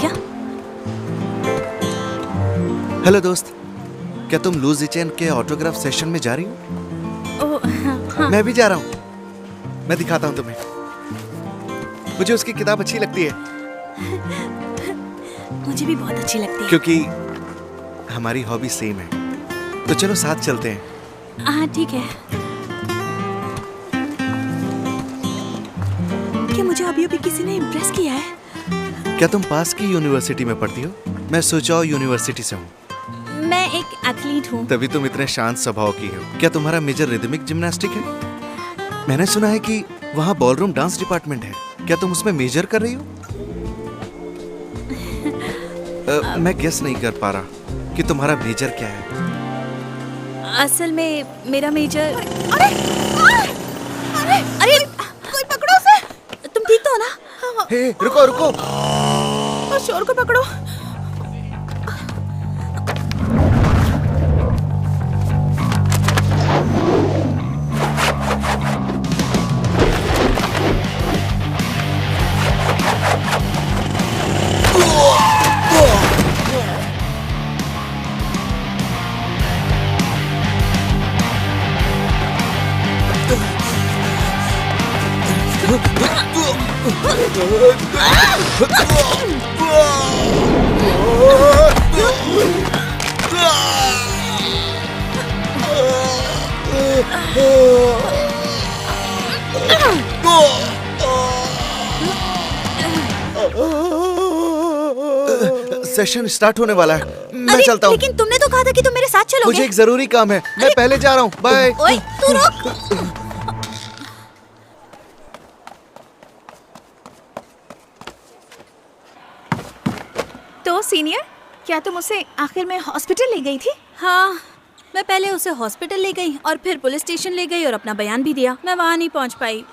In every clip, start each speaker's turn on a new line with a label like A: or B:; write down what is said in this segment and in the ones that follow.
A: क्या?
B: हेलो दोस्त, क्या तुम लू ज़िचेन के ऑटोग्राफ सेशन में जा रही हो?
A: हाँ।
B: मैं भी जा रहा हूँ। मैं दिखाता हूँ तुम्हें। मुझे उसकी किताब अच्छी लगती है।
A: मुझे भी बहुत अच्छी लगती है।
B: क्योंकि हमारी हॉबी सेम है। तो चलो साथ चलते हैं।
A: हाँ ठीक है। क्या मुझे अभी अभी किसी ने इम्प्रेस किया है?
B: क्या तुम पास की यूनिवर्सिटी में पढ़ती हो? मैं सुचाओ यूनिवर्सिटी से हूँ।
A: मैं एक एथलीट हूँ।
B: तभी तुम इतने शांत स्वभाव की हो। क्या तुम्हारा मेजर रिदमिक जिम्नास्टिक है? मैंने सुना है कि वहाँ बॉलरूम डांस डिपार्टमेंट है। क्या तुम उसमें मेजर कर रही हो? मैं गेस नहीं कर पा रहा कि तुम्हारा मेजर क्या है।
A: असल में मेरा मेजर। अरे कोई पकड़ो उसे। तुम ठीक तो हो ना?
B: हे, रुको रुको।
A: उस चोर को पकड़ो।
B: सेशन स्टार्ट होने वाला है। मैं चलता हूँ।
A: लेकिन तुमने तो कहा था कि तुम मेरे साथ चलोगे।
B: मुझे एक जरूरी काम है। मैं पहले जा रहा हूँ। बाय।
A: ओए तू रुक।
C: तो सीनियर, क्या तुम उसे आखिर में हॉस्पिटल ले गई थी?
A: हाँ, मैं पहले उसे हॉस्पिटल ले गई और फिर पुलिस स्टेशन ले गई और अपना बयान भी दिया। मैं वहाँ नहीं पहुँच पाई।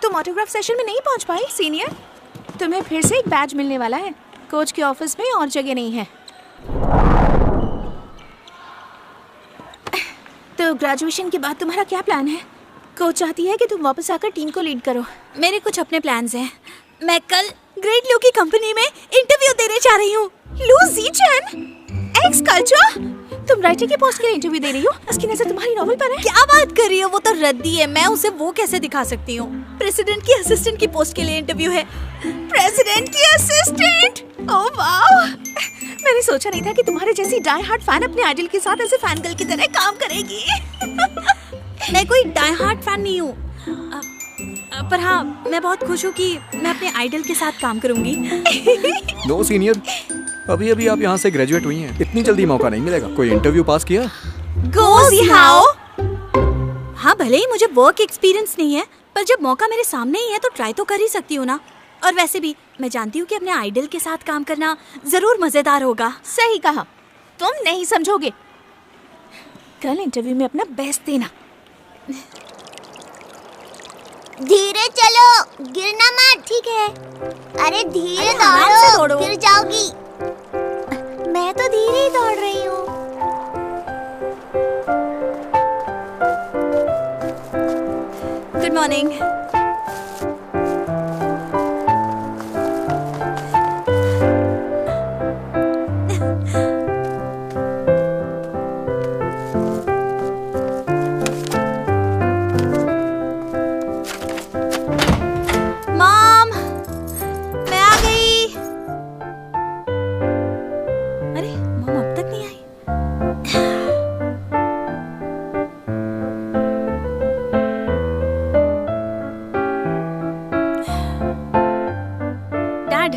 C: तुम ऑटोग्राफ सेशन में नहीं पहुँच पाई? सीनियर, तुम्हें फिर से एक बैज मिलने वाला है। कोच के ऑफिस में और जगह नहीं है। तो ग्रेजुएशन के बाद तुम्हारा क्या प्लान है? कोच चाहती है कि तुम वापस आकर टीम को लीड करो।
A: मेरे कुछ अपने प्लान्स हैं। मैं कल ग्रेट लू की कंपनी में इंटरव्यू देने जा रही हूँ।
C: लू ज़िचेन, एक्स कल्चर। तुम राइटर की पोस्ट के लिए इंटरव्यू दे रही हो? उसकी नजर तुम्हारी नॉवल पर है।
A: क्या बात कर रही हो? वो तो रद्दी है। मैं उसे वो कैसे दिखा सकती हूँ? प्रेसिडेंट की असिस्टेंट की पोस्ट के लिए इंटरव्यू है।
C: प्रेसिडेंट की असिस्टेंट? Oh wow! मैंने सोचा नहीं था कि तुम्हारे जैसी डाई हार्ड फैन अपने आइडल के साथ ऐसे फैन गर्ल की तरह काम करेगी।
A: मैं कोई डाई हार्ड फैन नहीं हूँ, पर हाँ, मैं बहुत खुश हूँ कि मैं अपने आइडल के साथ काम करूँगी।
D: नो सीनियर, अभी अभी आप यहाँ से ग्रेजुएट हुई हैं। इतनी जल्दी मौका नहीं मिलेगा। कोई इंटरव्यू पास किया?
A: गो सी हाउ। हाँ, भले ही मुझे वर्क एक्सपीरियंस नहीं है, पर जब मौका मेरे सामने ही है तो ट्राई तो कर ही सकती हूँ ना। और वैसे भी मैं जानती हूँ कि अपने आइडल के साथ काम करना जरूर मजेदार होगा।
C: सही कहा, तुम नहीं समझोगे। कल इंटरव्यू में अपना बेस्ट देना।
E: धीरे चलो, गिरना मत। ठीक है। अरे धीरे दौड़ो, गिर जाओगी। मैं तो धीरे ही दौड़ रही हूँ।
A: Good morning. मॉम, मैं आ गई। अरे मॉम अब तक नहीं आई। डैड,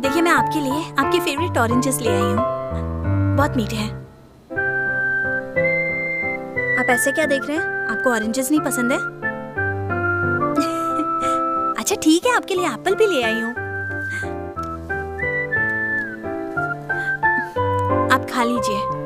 A: देखिए मैं आपके लिए आपके फेवरेट ऑरेंजेस ले आई हूँ। बहुत मीठे हैं। आप ऐसे क्या देख रहे हैं? आपको ऑरेंजेस नहीं पसंद है? अच्छा ठीक है, आपके लिए एप्पल भी ले आई हूँ। आप खा लीजिए।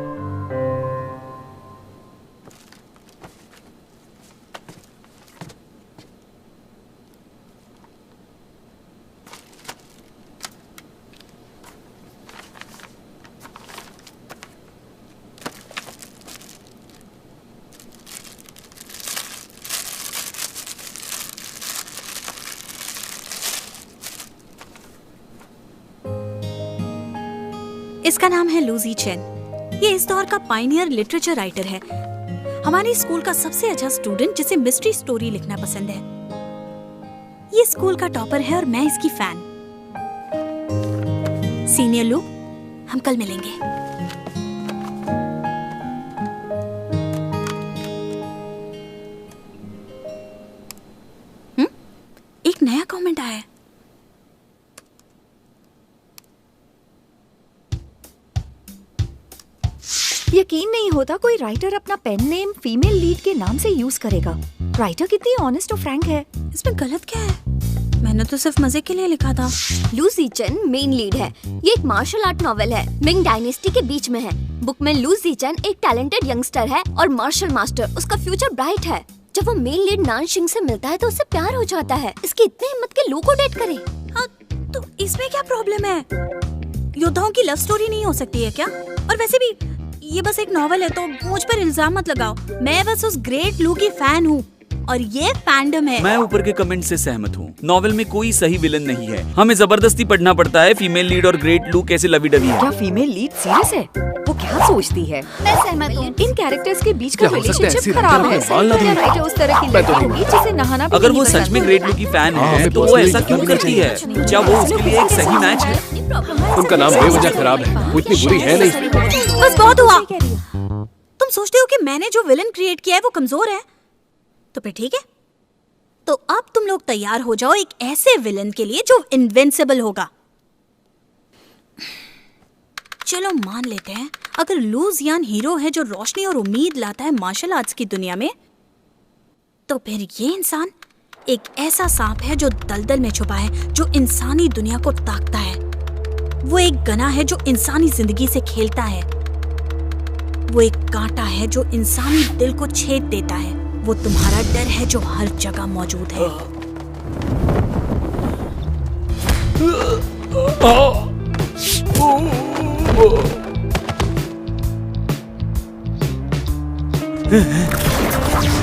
A: इसका नाम है लू ज़ीचेन। ये इस दौर का पायनियर लिटरेचर राइटर है। हमारे स्कूल का सबसे अच्छा स्टूडेंट जिसे मिस्ट्री स्टोरी लिखना पसंद है। ये स्कूल का टॉपर है और मैं इसकी फैन। सीनियर लू, हम कल मिलेंगे। एक नया कमेंट आया है।
C: यकीन नहीं होता कोई राइटर अपना पेन नेम फीमेल लीड के नाम से यूज करेगा। राइटर कितनी ऑनेस्ट और फ्रैंक है।
A: इसमें गलत क्या है? मैंने तो सिर्फ मजे के लिए लिखा था।
E: लू ज़ीचेन मेन लीड है। ये एक मार्शल आर्ट नॉवेल है, मिंग डायनेस्टी के बीच में है। बुक में लू ज़ीचेन एक टैलेंटेड यंगस्टर है और मार्शल मास्टर। उसका फ्यूचर ब्राइट है। जब वो मेन लीड नान शिंग से मिलता है तो उससे प्यार हो जाता है। इसकी इतनी हिम्मत के लू को डेट करे।
A: हाँ, तो इसमें क्या प्रॉब्लम है? योद्धाओं की लव स्टोरी नहीं हो सकती है क्या? और वैसे भी ये बस एक नॉवेल है, तो मुझ पर इल्जाम मत लगाओ। मैं बस उस ग्रेट लू की फैन हूँ और ये फैंडम है।
F: मैं ऊपर के कमेंट से सहमत हूँ। नॉवेल में कोई सही विलन नहीं है। हमें जबरदस्ती पढ़ना पड़ता है फीमेल लीड और ग्रेट लू कैसे लवी डवी है।
C: क्या फीमेल लीड सीरियस है? वो क्या सोचती है?
E: मैं सहमत हूँ।
C: इन कैरेक्टर्स के बीच का
D: क्या हो सकता है?
C: रिलेशनशिप
D: ऐसी
C: खराब है।
D: बाल ना दूं।
C: राइटर उस तरह की लड़की होगी जिसे नहाना भी
F: अगर
C: नहीं
F: वो
C: पसंद।
F: सच में ग्रेट लू की फैन है तो वो ऐसा क्यों करती है? क्या वो उसके लिए एक सही मैच है?
D: उनका नाम बेवजह खराब है। वो इतनी बुरी है नहीं।
A: बस बहुत हुआ। तुम सोचते हो कि मैंने जो विलन क्रिएट किया है वो कमजोर है? तो फिर ठीक है, तो अब तुम लोग तैयार हो जाओ एक ऐसे विलन के लिए जो इनविंसिबल होगा। चलो मान लेते हैं अगर लू ज़ियान हीरो है जो रोशनी और उम्मीद लाता है मार्शल आर्ट्स की दुनिया में, तो फिर ये इंसान एक ऐसा सांप है जो दलदल में छुपा है, जो इंसानी दुनिया को ताकता है। वो एक गना है जो इंसानी जिंदगी से खेलता है। वो एक कांटा है जो इंसानी दिल को छेद देता है। वो तुम्हारा डर है जो हर जगह मौजूद है।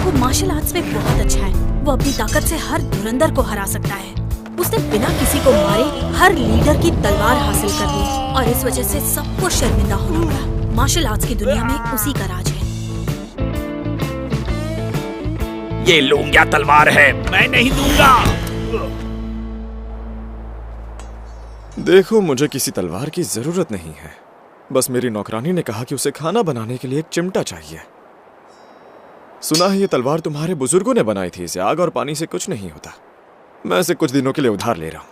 A: वो मार्शल आर्ट्स में बहुत अच्छा है। वो अपनी ताकत से हर धुरंधर को हरा सकता है। उसने बिना किसी को मारे हर लीडर की तलवार हासिल कर ली और इस वजह से सबको शर्मिंदा होना पड़ा। मार्शल आर्ट्स की दुनिया में उसी का राज है।
F: ये लूंगा तलवार है, मैं नहीं दूंगा।
G: देखो, मुझे किसी तलवार की जरूरत नहीं है। बस मेरी नौकरानी ने कहा कि उसे खाना बनाने के लिए एक चिमटा चाहिए। सुना है ये तलवार तुम्हारे बुजुर्गों ने बनाई थी। इसे आग और पानी से कुछ नहीं होता। मैं इसे कुछ दिनों के लिए उधार ले रहा हूँ।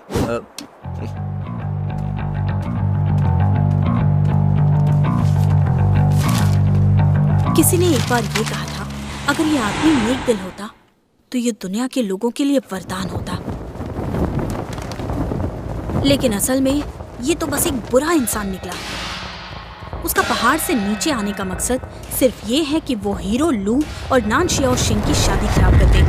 A: किसी ने एक बार ये कहा था, अगर ये आदमी नेक दिल होता तो ये दुनिया के लोगों के लिए वरदान होता। लेकिन असल में ये तो बस एक बुरा इंसान निकला। उसका पहाड़ से नीचे आने का मकसद सिर्फ ये है कि वो हीरो लू और नान शियाओ शिंग की शादी खराब कर दे।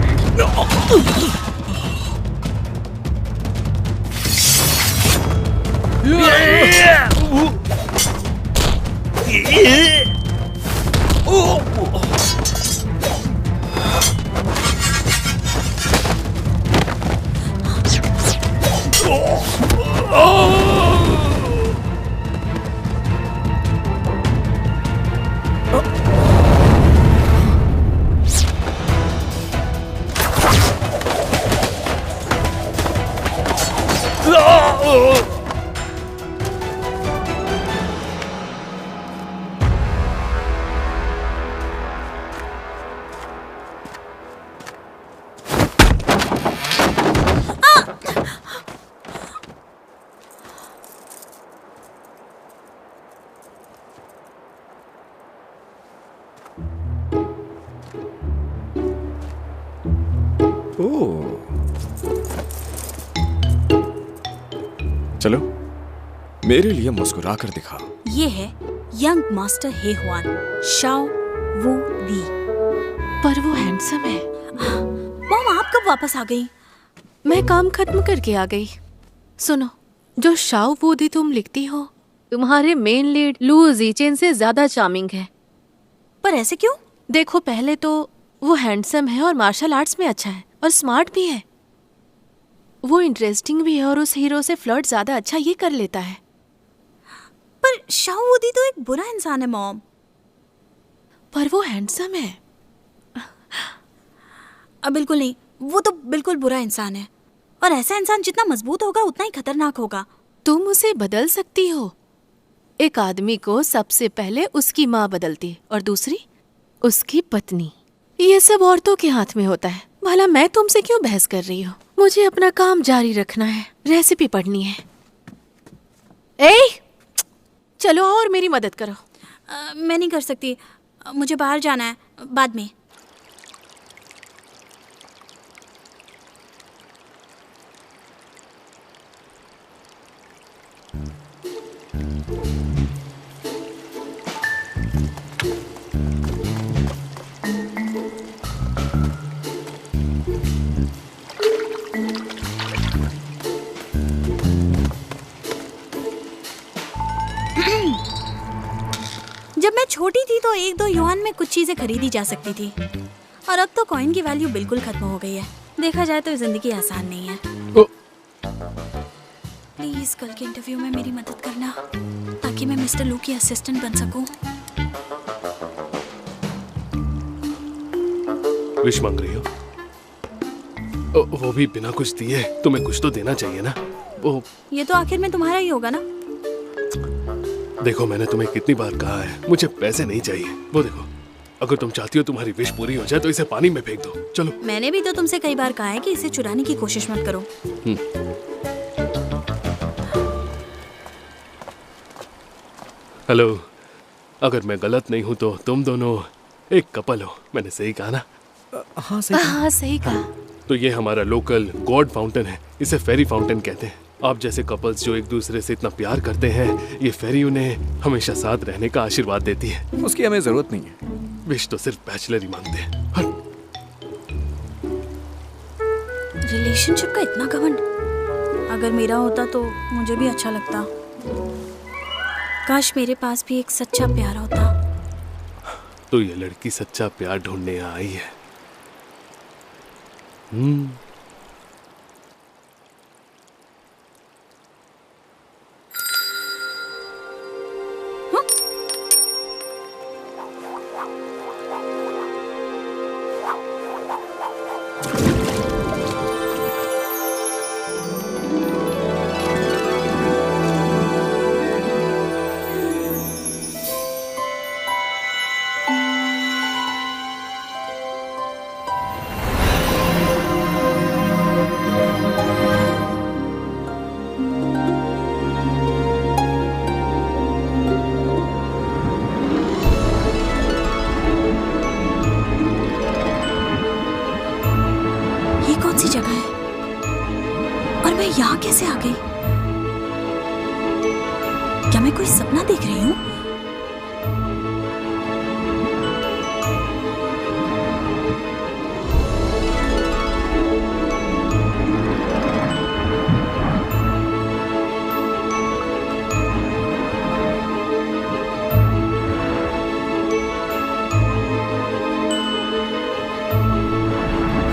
G: चलो, मेरे लिए मुस्कुरा कर दिखाओ।
A: ये है यंग मास्टर हे हुआन, शाओ वू दी।
H: पर वो हैंडसम है।
A: मॉम, आप कब वापस आ गई?
H: मैं काम खत्म करके आ गई। सुनो, जो शाओ वू दी तुम लिखती हो, तुम्हारे मेन लीड लू ज़ीचेन से ज्यादा चार्मिंग है।
A: पर ऐसे क्यों?
H: देखो, पहले तो वो हैंडसम है और मार्शल आर्ट्स में अच्छा है और स्मार्ट भी है। वो इंटरेस्टिंग भी है और उस हीरो से फ्लर्ट ज्यादा अच्छा ये कर लेता है।
A: पर शाहवूदी तो एक बुरा इंसान है मॉम।
H: पर वो हैंडसम है।
A: अब बिल्कुल नहीं, वो तो बिल्कुल बुरा इंसान है। और ऐसा इंसान जितना मजबूत होगा उतना ही खतरनाक होगा।
H: तुम उसे बदल सकती हो। एक आदमी को सबसे पहले उसकी माँ बदलती और दूसरी उसकी पत्नी। ये सब औरतों के हाथ में होता है। भला मैं तुमसे क्यों बहस कर रही हूँ? मुझे अपना काम जारी रखना है, रेसिपी पढ़नी है। ए, चलो और मेरी मदद करो।
A: मैं नहीं कर सकती, मुझे बाहर जाना है, बाद में। जब मैं छोटी थी तो 1-2 युआन में कुछ चीजें खरीदी जा सकती थी, और अब तो कॉइन की वैल्यू बिल्कुल खत्म हो गई है। देखा जाए तो जिंदगी आसान नहीं है। प्लीज कल के इंटरव्यू में मेरी मदद करना, ताकि मैं मिस्टर लू की असिस्टेंट बन सकूं।
I: विश मांग रही हो? वो भी बिना कुछ दिए? तुम्हें कुछ तो देना चाहिए ना। वो
A: ये तो आखिर में तुम्हारा ही होगा ना।
I: देखो, मैंने तुम्हें कितनी बार कहा है, मुझे पैसे नहीं चाहिए। वो देखो, अगर तुम चाहती हो तुम्हारी विश पूरी हो जाए तो इसे पानी में फेंक दो। चलो।
A: मैंने भी तो तुमसे कई बार कहा है कि इसे चुराने की कोशिश मत करो।
I: हेलो, अगर मैं गलत नहीं हूँ तो तुम दोनों एक कपल हो। मैंने सही कहा ना?
D: हाँ सही कहा।
H: हाँ सही कहा।
I: तो ये हमारा लोकल गॉड फाउंटेन है, इसे फेरी फाउंटेन कहते हैं। आप जैसे कपल्स जो एक दूसरे से इतना प्यार करते हैं, ये फेरी उन्हें हमेशा साथ रहने का आशीर्वाद देती है।
D: उसकी हमें जरूरत नहीं है।
I: विश तो सिर्फ बैचलर ही मांगते हैं।
A: रिलेशनशिप का इतना घमंड, अगर मेरा होता तो मुझे भी अच्छा लगता। काश मेरे पास भी एक सच्चा प्यार होता।
I: तो ये लड़की सच्चा प्यार ढूंढने आई है।
A: यहाँ कैसे आ गई? क्या मैं कोई सपना देख रही हूँ?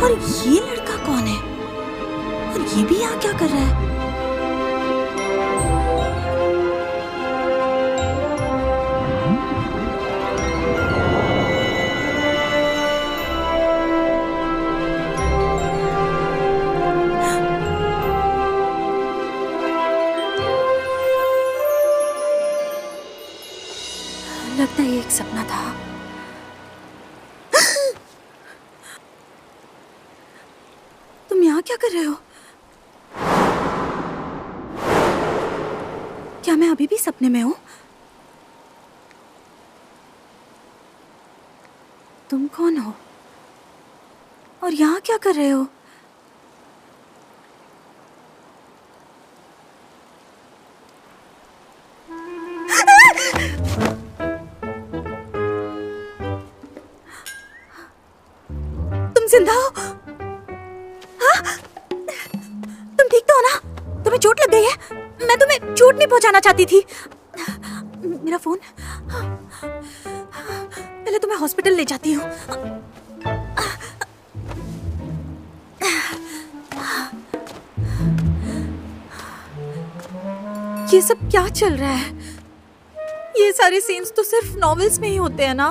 A: और ये लड़का कौन है? और ये भी यहाँ क्या कर रहा है? लगता है ये एक सपना था। तुम यहाँ क्या कर रहे हो? क्या मैं अभी भी सपने में हूँ? तुम कौन हो? और यहाँ क्या कर रहे हो? तुम जिंदा हो? हाँ? तुम ठीक तो हो ना? तुम्हें चोट लग गई है? मैं तुम्हें चोट नहीं पहुंचाना चाहती थी। मेरा फोन। पहले तुम्हें हॉस्पिटल ले जाती हूँ। ये सब क्या चल रहा है? ये सारे सीन्स तो सिर्फ नॉवेल्स में ही होते हैं ना।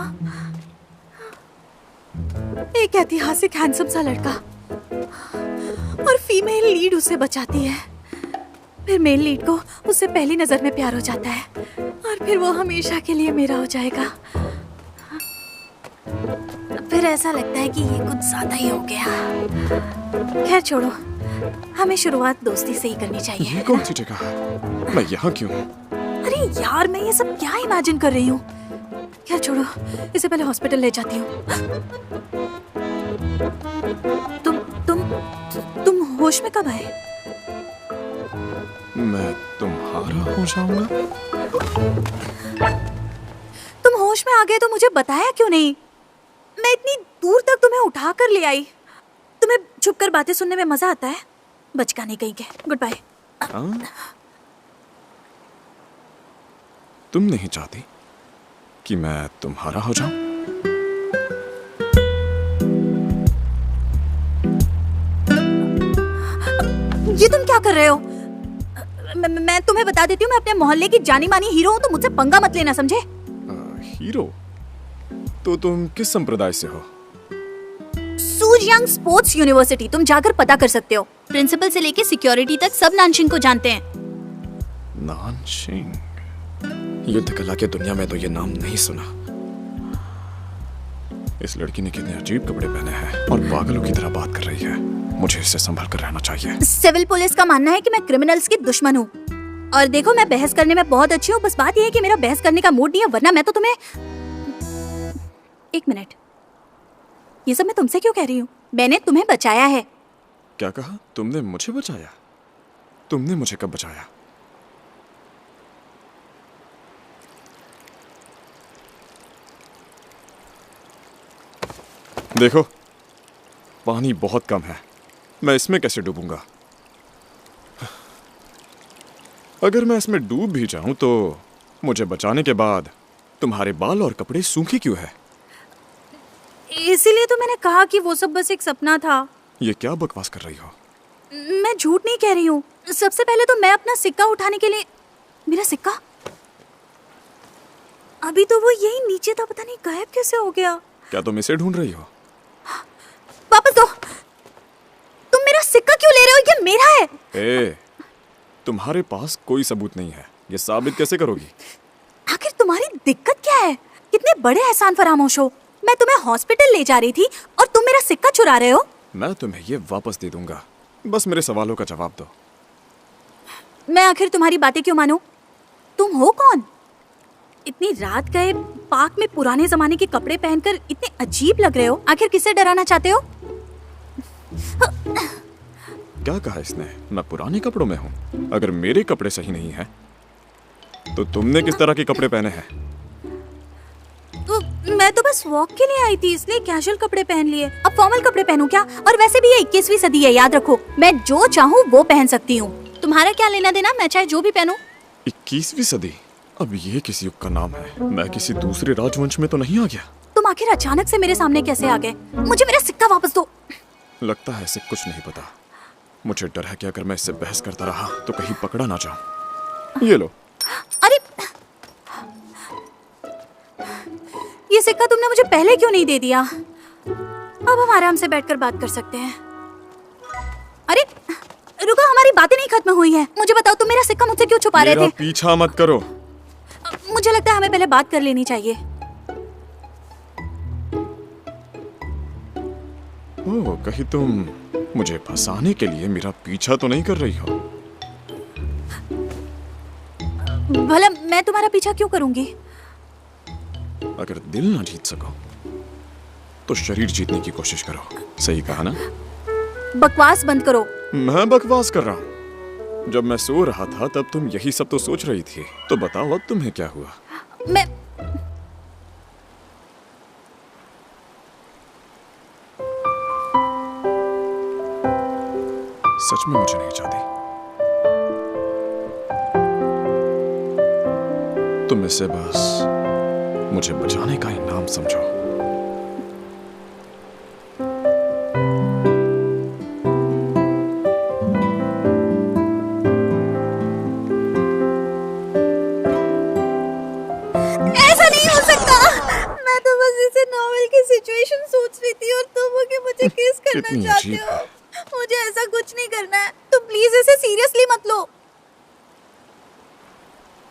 A: एक ऐतिहासिक हैंडसम सा लड़का और फीमेल लीड उसे बचाती है, फिर मेल लीड को उससे पहली नजर में प्यार हो जाता है और फिर वो हमेशा के लिए मेरा हो जाएगा। फिर ऐसा लगता है कि ये कुछ ज्यादा ही हो गया। खैर छोड़ो, हमें शुरुआत दोस्ती से ही करनी चाहिए।
G: ये कौन सी जगह है? मैं यहाँ क्यों हूँ?
A: अरे यार, मैं ये सब क्या इमेजिन कर रही हूँ। खैर छोड़ो, इसे पहले हॉस्पिटल ले जाती हूँ। तुम होश में कब आए?
G: मैं तुम्हारा हो जाऊंगा?
A: तुम होश में आ गए तो मुझे बताया क्यों नहीं? मैं इतनी दूर तक तुम्हें उठा कर ले आई। तुम्हें छुप कर बातें सुनने में मजा आता है? बचकाने कहीं के। Goodbye.
G: तुम नहीं चाहती कि मैं तुम्हारा हो जाऊं?
A: ये तुम क्या कर रहे हो? मैं तुम्हें बता देती हूँ, मैं अपने मोहल्ले की जानी मानी हीरो हूँ, तो मुझसे पंगा मत लेना, समझे?
G: हीरो? तो तुम किस संप्रदाय से हो?
A: सूर्यांग स्पोर्ट्स यूनिवर्सिटी। तुम जाकर पता कर सकते हो। प्रिंसिपल से लेके सिक्योरिटी तक सब नानशिंग को जानते हैं।
G: नानशिंग? युद्ध कला के दुनिया में तो ये नाम नहीं सुना। इस लड़की ने कितने अजीब कपड़े पहने हैं और पागलों की तरह बात कर रही है। मुझे इससे संभल कर रहना चाहिए।
A: सिविल पुलिस का मानना है कि मैं क्रिमिनल्स की दुश्मन हूँ। और देखो, मैं बहस करने में बहुत अच्छी हूँ, बस बात यह है कि मेरा बहस करने का मूड नहीं है, वरना मैं तो तुम्हें। एक मिनट, ये सब मैं तुमसे क्यों कह रही हूँ? मैंने तुम्हें बचाया है।
G: क्या कहा? तुमने मुझे बचाया? तुमने मुझे कब बचाया? देखो, पानी बहुत कम है, मैं इसमें कैसे डूबूंगा? अगर मैं इसमें डूब भी जाऊं तो मुझे बचाने के बाद तुम्हारे बाल और कपड़े सूखे क्यों है?
A: इसीलिए तो मैंने कहा कि वो सब बस एक सपना था।
G: ये क्या बकवास कर रही हो?
A: मैं झूठ नहीं कह रही हूँ। सबसे पहले तो मैं अपना सिक्का उठाने के लिए। मेरा सिक्का? अभी तो वो यही नीचे था, पता नहीं गायब कैसे हो गया।
G: क्या तुम इसे ढूंढ रही हो?
A: वापस दो। तुम मेरा सिक्का क्यों ले रहे हो? ये मेरा है।
G: ए, तुम्हारे पास कोई सबूत नहीं है, ये साबित कैसे करोगी?
A: आखिर तुम्हारी दिक्कत क्या है? कितने बड़े एहसान फरामोश हो। मैं तुम्हें हॉस्पिटल ले जा रही थी और तुम मेरा सिक्का चुरा रहे हो।
G: मैं तुम्हें ये वापस दे दूंगा, बस मेरे सवालों का जवाब दो।
A: मैं आखिर तुम्हारी बातें क्यों मानूं? तुम हो कौन? इतनी रात गए पार्क में पुराने जमाने के कपड़े पहनकर इतने अजीब लग रहे हो। आखिर किसे डराना चाहते हो?
G: क्या कहा इसने? मैं पुराने कपड़ों में हूँ? अगर मेरे कपड़े सही नहीं हैं, तो तुमने किस तरह के कपड़े पहने हैं?
A: तो मैं तो बस वॉक के लिए आई थी, इसलिए कैजुअल कपड़े पहन लिए। अब फॉर्मल कपड़े पहनूं क्या? और वैसे भी ये 21वीं सदी है, याद रखो। मैं जो चाहूँ वो पहन सकती हूँ। तुम्हारा क्या लेना देना? मैं चाहे जो भी पहनूं।
G: 21वीं सदी? अब ये किस युग का नाम है? मैं किसी दूसरे राजवंश में तो नहीं आ गया?
A: तुम आखिर अचानक से मेरे सामने कैसे आ गए? मुझे मेरा सिक्का वापस दो।
G: लगता है इसे कुछ नहीं पता। मुझे डर है कि अगर मैं इससे बहस करता रहा तो कहीं पकड़ा ना जाऊं। ये लो।
A: अरे, ये सिक्का तुमने मुझे पहले क्यों नहीं दे दिया? अब हम आराम से बैठकर बात कर सकते हैं। अरे रुको, हमारी बातें नहीं खत्म हुई है। मुझे बताओ, तुम मेरा सिक्का मुझसे क्यों छुपा रहे थे?
G: पीछा मत करो।
A: मुझे लगता है हमें पहले बात कर लेनी चाहिए।
G: ओह, कहीं तुम मुझे फंसाने के लिए मेरा पीछा तो नहीं कर रही हो?
A: भला मैं तुम्हारा पीछा क्यों करूंगी?
G: अगर दिल ना जीत सको तो शरीर जीतने की कोशिश करो। सही कहा ना?
A: बकवास बंद करो।
G: मैं बकवास कर रहा हूँ? जब मैं सो रहा था तब तुम यही सब तो सोच रही थी। तो बताओ अब तुम्हें क्या हुआ?
A: मैं
G: सच में मुझे नहीं चाहती? तुम इसे बस मुझे बचाने का इनाम समझो।
A: से नॉवेल की सिचुएशन सोच रही थी और तुम आके मुझे किस करना
G: कितनी
A: चाहते
G: अजीब
A: हो। मुझे ऐसा कुछ नहीं करना है, तो प्लीज इसे सीरियसली मत लो।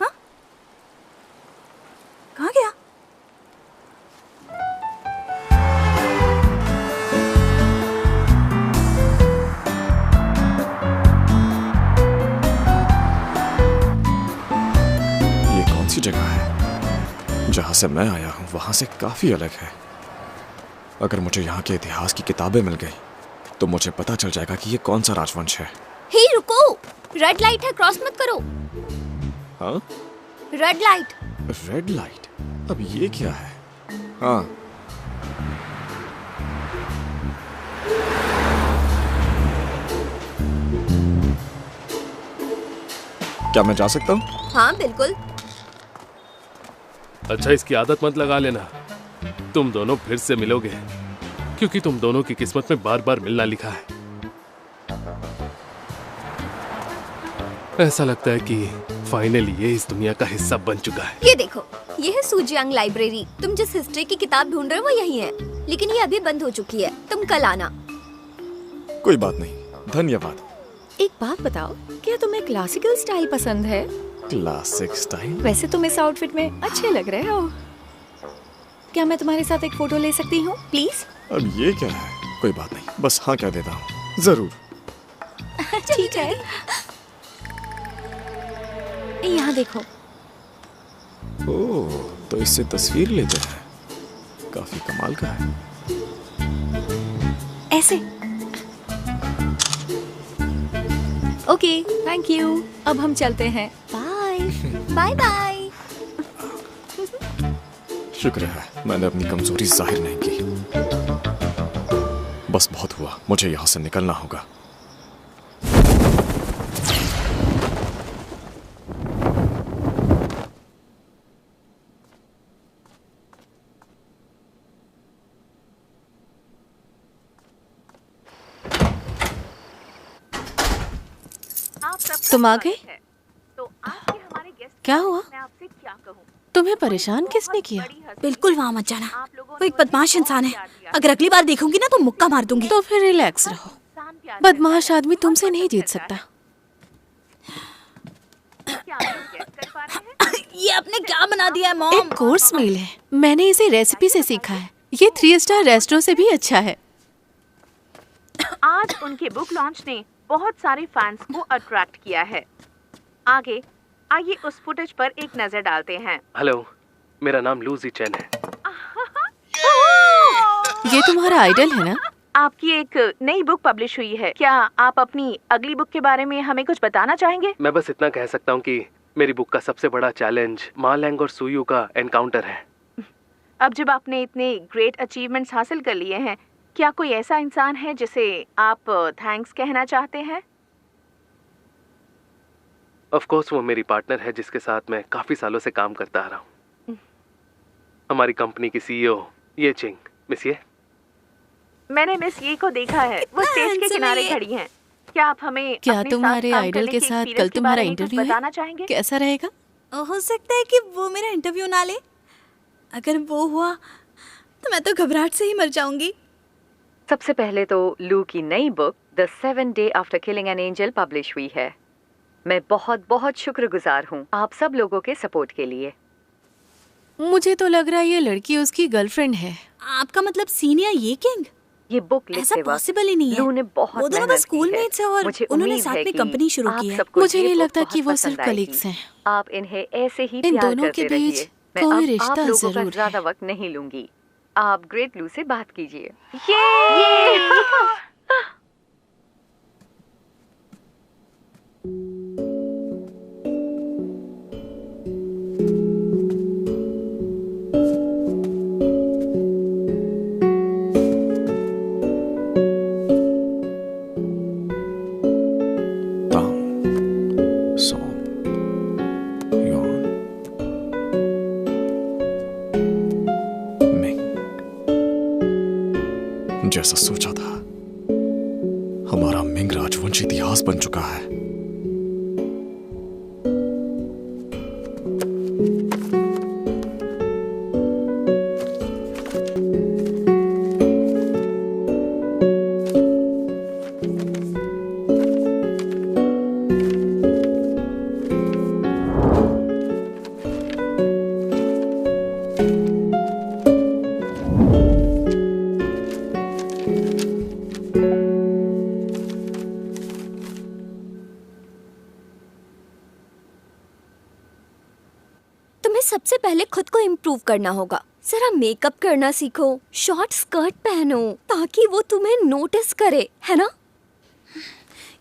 A: हाँ, कहाँ गया?
G: ये कौन सी जगह है? जहां से मैं आया हूं वहां से काफी अलग है। अगर मुझे यहाँ के इतिहास की किताबें मिल गई तो मुझे पता चल जाएगा कि ये कौन सा राजवंश है।
E: हे रुको, रेड लाइट है, क्रॉस मत करो।
G: हाँ?
E: Red light.
G: Red light? अब ये क्या है? हाँ, क्या मैं जा सकता हूँ?
E: हाँ बिल्कुल।
I: अच्छा, इसकी आदत मत लगा लेना। तुम दोनों फिर से मिलोगे, क्योंकि तुम दोनों की किस्मत में बार बार मिलना लिखा है। ऐसा लगता है कि फाइनली ये इस दुनिया का हिस्सा बन चुका है।
E: ये देखो, ये है सूजियांग लाइब्रेरी। तुम जिस हिस्ट्री की किताब ढूंढ रहे हो वो यही है, लेकिन ये अभी बंद हो चुकी है। तुम कल आना।
G: कोई बात नहीं, धन्यवाद।
C: एक बात बताओ, क्या तुम्हें क्लासिकल स्टाइल पसंद है?
G: Classic style?
C: वैसे तुम इस आउटफिट में अच्छे लग रहे हो। क्या मैं तुम्हारे साथ एक फोटो ले सकती हूँ प्लीज?
G: अब ये क्या है? कोई बात नहीं, बस हाँ कह देता हूँ। जरूर।
C: ठीक है। यहाँ देखो।
G: ओह, तो इससे तस्वीर लेते हैं। काफी कमाल का है।
C: ऐसे। Okay, thank you. अब हम चलते हैं।
E: Bye bye bye.
G: शुक्र है मैंने अपनी कमजोरी जाहिर नहीं की। बस बहुत हुआ, मुझे यहाँ से निकलना होगा।
H: तुम आ गए? क्या हुआ? तुम्हें परेशान किसने किया?
A: बिल्कुल वहाँ मत जाना, वो एक बदमाश इंसान है। अगर अगली बार देखूंगी ना तो मुक्का मार दूंगी।
H: तो फिर रिलैक्स रहो, बदमाश आदमी तुमसे नहीं जीत सकता।
A: ये आपने क्या बना दिया है मॉम?
H: एक कोर्स मील है, मैंने इसे रेसिपी से सीखा है। ये 3 स्टार रेस्टोरेंट से भी अच्छा है।
J: आज उनके बुक लॉन्च ने बहुत सारे फैंस को अट्रैक्ट किया है। आगे आइए उस फुटेज पर एक नजर डालते हैं।
I: हेलो, मेरा नाम लू ज़ीचेन है।
H: ये तुम्हारा आइडल है ना?
J: आपकी एक नई बुक पब्लिश हुई है। क्या आप अपनी अगली बुक के बारे में हमें कुछ बताना चाहेंगे?
I: मैं बस इतना कह सकता हूँ कि मेरी बुक का सबसे बड़ा चैलेंज मा लैंग और सुयू का एनकाउंटर है।
J: अब जब आपने इतने ग्रेट अचीवमेंट्स हासिल कर लिए हैं, क्या कोई ऐसा इंसान है जिसे आप थैंक्स कहना चाहते हैं?
I: ऑफ कोर्स वो मेरी पार्टनर है जिसके साथ मैं काफी सालों से काम करता आ रहा हूँ। हमारी कंपनी की सीईओ ये चिंग, मिस ये।
J: मैंने मिस ये को देखा है, वो स्टेज के किनारे खड़ी हैं। क्या आप हमें
H: क्या
J: अपने
H: तुम्हारे
J: साथ काम
H: आइडल
J: करने
H: के
J: के
H: साथ
J: experience
H: कल
J: के
H: तुम्हारा
J: बारे में कुछ
H: इंटरव्यू
J: बताना
H: है?
J: चाहेंगे?
H: कैसा रहेगा?
A: हो सकता है कि वो मेरा इंटरव्यू ना ले। अगर वो हुआ तो मैं तो घबराहट से ही मर जाऊंगी।
K: सबसे पहले तो लू की नई book the 7 day after killing an angel publish हुई है। मैं बहुत बहुत शुक्रगुजार हूँ आप सब लोगों के सपोर्ट के लिए।
H: मुझे तो लग रहा है ये लड़की उसकी गर्लफ्रेंड है।
A: आपका मतलब सीनियर ये किंग?
K: ये बुक
A: ऐसा
K: लिखते वक्त
A: पॉसिबल ही नहीं है।
K: लू ने बहुत
A: वो दोनों
K: मेहनत
A: बस स्कूल
K: की है।
A: मेट्स हैं और
K: मुझे
A: उन्होंने
K: उम्मीद
A: साथ
K: है
A: में
K: कि
A: कंपनी शुरू
K: आप
A: की है।
K: सबको
H: मुझे
K: ये
H: नहीं
K: बुक
H: लगता
K: बहुत
H: कि वो
K: पसंद
H: सिर्फ
K: आएगी।
H: कलीग्स हैं।
K: आप इन्हें ऐसे ही
H: इन
K: प्यार
H: दोनों
K: करते
H: के बीच
K: रहिए। मैं
H: कोई
K: अब
H: रिश्ता
K: आप लोगों का
H: जरूर है।
K: ज्यादा वक्त नहीं लूंगी। आप ग्रेट लू से बात कीजिए।
G: जैसा सोचा था, हमारा मिंग राजवंश इतिहास बन चुका है।
E: तुम्हें सबसे पहले खुद को इम्प्रूव करना होगा। जरा मेकअप करना सीखो, शॉर्ट स्कर्ट पहनो ताकि वो तुम्हें नोटिस करे, है ना?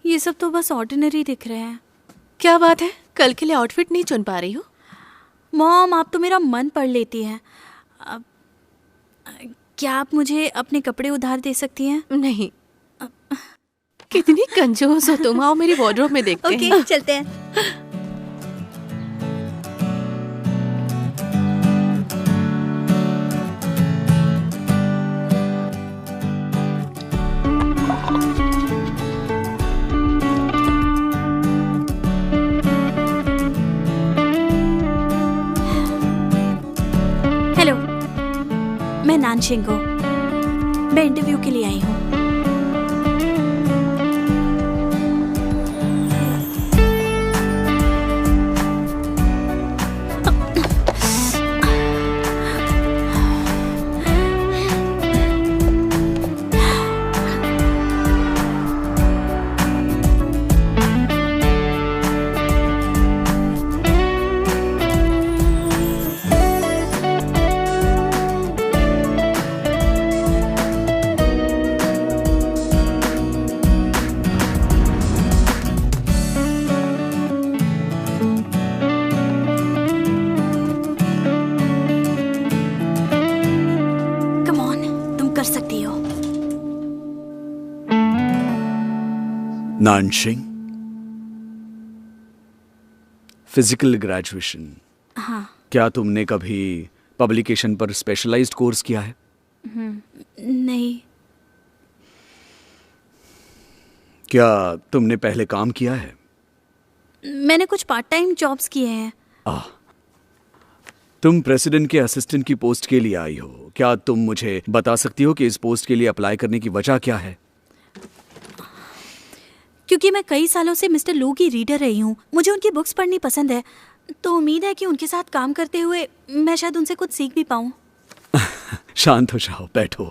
A: ये सब तो बस ऑर्डिनरी दिख रहे हैं।
H: क्या बात है, कल के लिए आउटफिट नहीं चुन पा रही हो?
A: मॉम, आप तो मेरा मन पढ़ लेती हैं। अब क्या आप मुझे अपने कपड़े उधार दे सकती हैं?
H: नहीं। कितनी कंजूस हो तुम। आओ मेरी वार्डरोब में देखते हैं।
A: ओके, चलते हैं। हेलो, मैं नानशिंग हूँ। मैं इंटरव्यू के लिए आई हूँ।
F: नानशिंग, फिजिकल ग्रेजुएशन।
A: हाँ।
F: क्या तुमने कभी पब्लिकेशन पर स्पेशलाइज्ड कोर्स किया है?
A: नहीं।
F: क्या तुमने पहले काम किया है?
A: मैंने कुछ पार्ट टाइम जॉब्स किए हैं।
F: तुम प्रेसिडेंट के असिस्टेंट की पोस्ट के लिए आई हो। क्या तुम मुझे बता सकती हो कि इस पोस्ट के लिए अप्लाई करने की वजह क्या है?
A: क्योंकि मैं कई सालों से मिस्टर लू की रीडर रही हूँ। मुझे उनकी बुक्स पढ़नी पसंद है, तो उम्मीद है कि उनके साथ काम करते हुए मैं शायद उनसे कुछ सीख भी पाऊँ।
F: शांत हो जाओ, बैठो।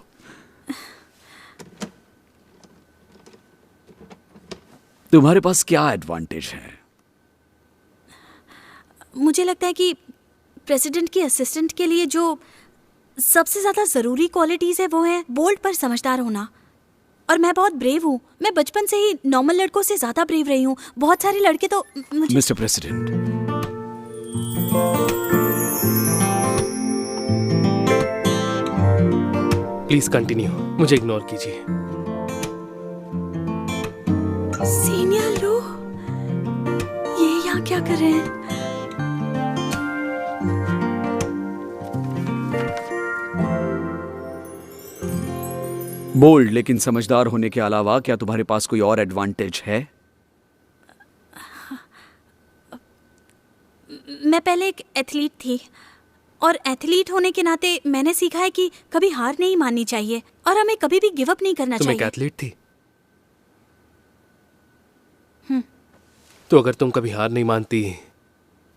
F: तुम्हारे पास क्या एडवांटेज है?
A: मुझे लगता है कि प्रेसिडेंट की असिस्टेंट के लिए जो सबसे ज्यादा जरूरी क्वालिटीज है वो है बोल्ड पर समझदार होना। और मैं बहुत ब्रेव हूँ। मैं बचपन से ही नॉर्मल लड़कों से ज्यादा ब्रेव रही हूँ। बहुत सारे लड़के तो मुझे...
F: मिस्टर प्रेसिडेंट,
I: प्लीज कंटिन्यू, मुझे इग्नोर कीजिए।
A: सीनियर लू, ये यहाँ क्या कर रहे हैं?
F: बोल्ड लेकिन समझदार होने के अलावा क्या तुम्हारे पास कोई और एडवांटेज है?
A: मैं पहले एक एथलीट थी और एथलीट होने के नाते मैंने सीखा है कि कभी हार नहीं माननी चाहिए और हमें कभी भी गिव अप नहीं करना चाहिए।
I: तुम एक एथलीट थी? तो अगर तुम कभी हार नहीं मानती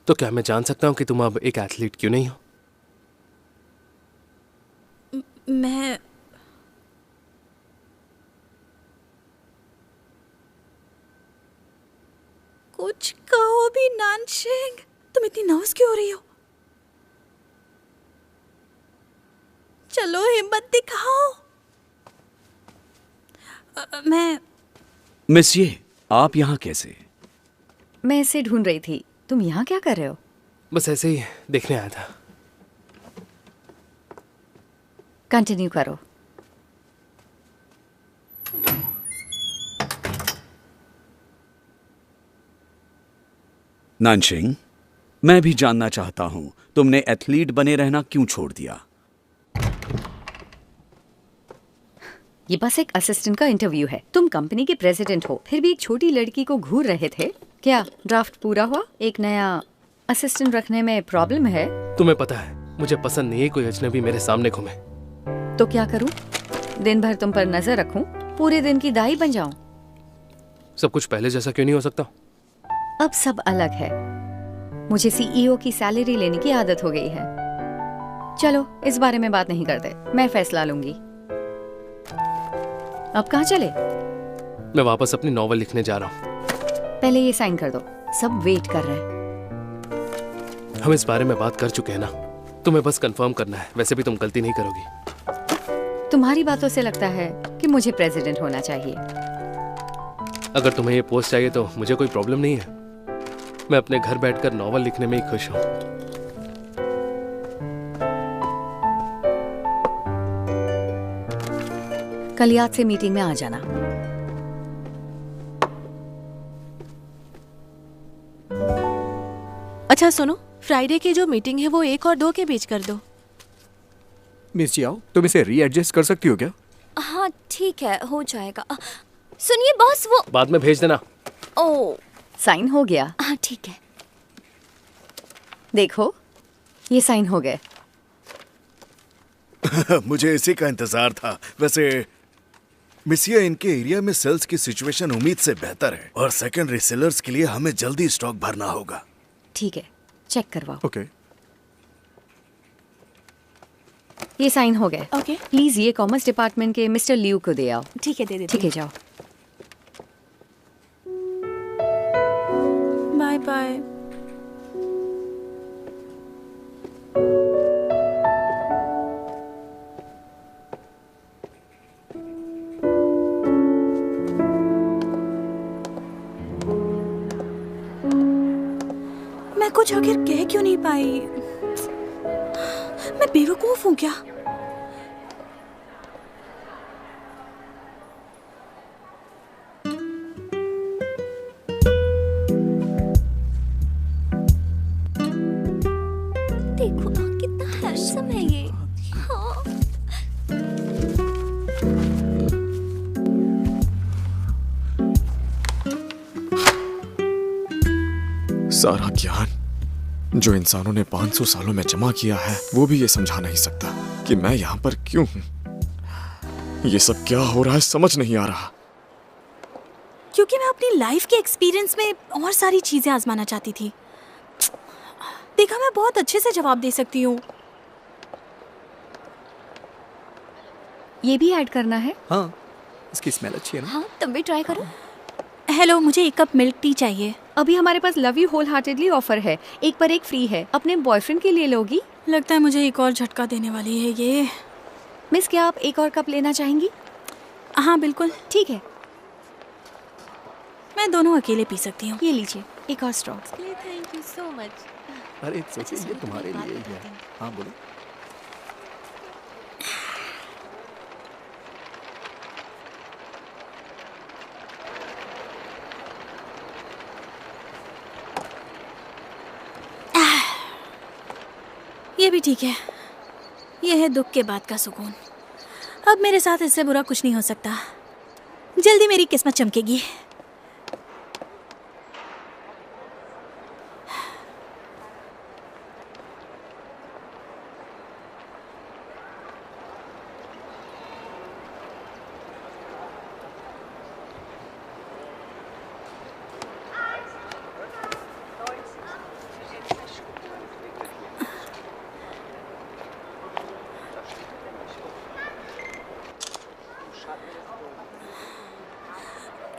I: तो क्या मैं जान सकता हूं कि तुम अब एक एथलीट क्यों नहीं हो?
A: मैं कुछ कहो भी नानशिंग, तुम इतनी नर्वस क्यों हो रही हो? चलो हिम्मत दिखाओ। मैं
F: मिस, ये आप यहाँ कैसे?
K: मैं इसे ढूंढ रही थी। तुम यहाँ क्या कर रहे हो?
I: बस ऐसे ही देखने आया था।
K: कंटिन्यू करो।
F: नानशिंग, मैं भी जानना चाहता हूं तुमने एथलीट बने रहना क्यों छोड़ दिया?
K: ये बस एक असिस्टेंट का इंटरव्यू है। तुम कंपनी के प्रेसिडेंट हो, फिर भी एक छोटी लड़की को घूर रहे थे। क्या ड्राफ्ट पूरा हुआ? एक नया असिस्टेंट रखने में प्रॉब्लम है?
I: तुम्हें पता है, मुझे पसंद नहीं है कोई अजनबी मेरे सामने घूमे।
K: तो क्या करूं? दिन भर तुम पर नजर रखूं? पूरे दिन की दाई बन जाऊं?
I: सब कुछ पहले जैसा क्यों नहीं हो सकता?
K: अब सब अलग है। मुझे सीईओ की सैलरी लेने की आदत हो गई है। चलो इस बारे में बात नहीं करते, मैं फैसला लूंगी। अब कहाँ चले?
I: मैं वापस अपनी नॉवल लिखने जा रहा हूँ।
K: पहले ये साइन कर दो, सब वेट कर रहे हैं।
I: हम इस बारे में बात कर चुके हैं ना, तुम्हें बस कंफर्म करना है। वैसे भी तुम गलती नहीं करोगी।
K: तुम्हारी बातों से लगता है कि मुझे प्रेसिडेंट होना चाहिए।
I: अगर तुम्हें ये पोस्ट चाहिए तो मुझे कोई प्रॉब्लम नहीं है। मैं अपने घर बैठकर नॉवल लिखने में ही खुश हूँ।
K: कल याद से मीटिंग में आ जाना।
H: अच्छा सुनो, फ्राइडे की जो मीटिंग है वो 1 और 2 के बीच कर दो।
D: मिस जी आओ, तुम इसे रीएडजस्ट कर सकती हो क्या?
E: हाँ ठीक है, हो जाएगा। सुनिए बॉस, वो
I: बाद में भेज देना।
E: ओ
K: साइन हो गया?
E: हाँ ठीक है।
K: देखो, ये साइन हो गए।
B: मुझे इसी का इंतजार था। वैसे मिसिया, इनके एरिया में सेल्स की सिचुएशन उम्मीद से बेहतर है और सेकेंडरी सेलर्स के लिए हमें जल्दी स्टॉक भरना होगा।
K: ठीक है, चेक करवाओ।
D: ओके।
K: ये साइन हो गए।
H: ओके।
K: प्लीज ये कॉमर्स डिपार्टमेंट के मिस्टर लियू को दे आओ।
H: ठीक है, दे देती
K: ठीक है, जाओ।
H: Bye bye.
A: मैं कुछ आखिर कह क्यों नहीं पाई? मैं बेवकूफ हूँ क्या?
E: देखो ना कितना हैंडसम है ये। हाँ।
G: सारा ज्ञान जो इंसानों ने 500 सालों में जमा किया है, वो भी ये समझा नहीं सकता कि मैं यहाँ पर क्यों हूँ। ये सब क्या हो रहा है समझ नहीं आ रहा।
A: क्योंकि मैं अपनी लाइफ के एक्सपीरियंस में और सारी चीजें आजमाना चाहती थी। देखा, मैं बहुत अच्छे से जवाब दे सकती हूँ।
K: ये भी ऐड करना है?
D: हाँ, इसकी स्मेल अच्छी है ना?
E: हाँ तुम भी ट्राई करो।
A: हेलो, मुझे 1 कप मिल्क टी चाहिए।
K: अभी हमारे पास love you wholeheartedly offer है, 1 पर 1 फ्री है। अपने बॉयफ्रेंड के लिए लोगी?
A: लगता है मुझे एक और झटका देने वाली है ये।
K: मिस, क्या आप 1 और कप लेना चाहेंगी?
A: हाँ बिल्कुल,
K: ठीक है,
A: मैं दोनों अकेले पी सकती हूँ।
K: ये लीजिए 1 और straw.
H: Thank you so much.
D: अरे सोचिए, ये तुम्हारे लिए ही है। हाँ बोलो।
A: ये भी ठीक है। ये है दुख के बाद का सुकून। अब मेरे साथ इससे बुरा कुछ नहीं हो सकता। जल्दी मेरी किस्मत चमकेगी।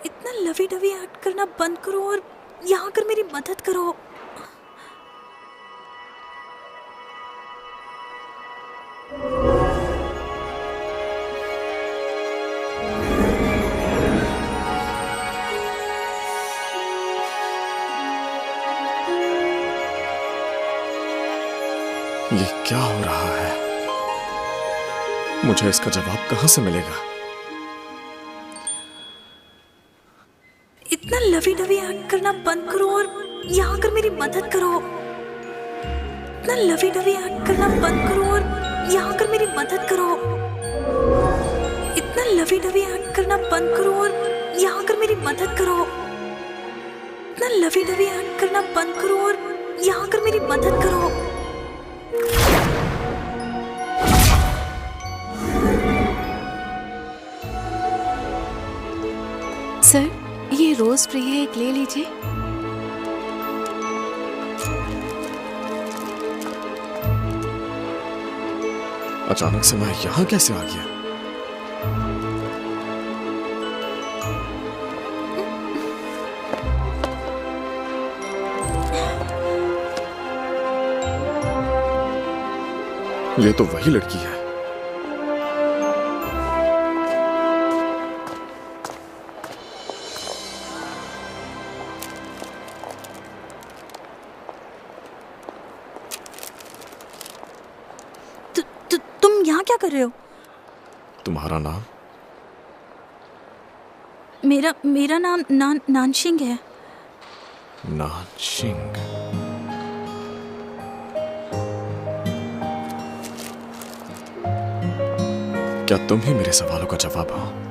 A: इतना लवी डवी एक्ट करना बंद करो और यहाँ आकर मेरी मदद करो।
G: ये क्या हो रहा है? मुझे इसका जवाब कहाँ से मिलेगा?
A: इतना लवी डवी एक्ट करना बंद करो और यहाँ आकर मेरी मदद करो। इतना लवी डवी एक्ट करना बंद करो और यहाँ आकर मेरी मदद करो। इतना लवी डवी एक्ट करना बंद करो और यहाँ आकर मेरी मदद करो। इतना लवी डवी एक्ट करना बंद करो और यहाँ आकर मेरी मदद करो।
H: सर, ये रोज फ्री है, एक ले लीजिए।
G: अचानक से मैं यहाँ कैसे आ गया? ये तो वही लड़की है।
A: तुम यहाँ क्या कर रहे हो?
G: तुम्हारा नाम?
A: मेरा नाम नानशिंग है।
G: नानशिंग। क्या तुम ही मेरे सवालों का जवाब हो?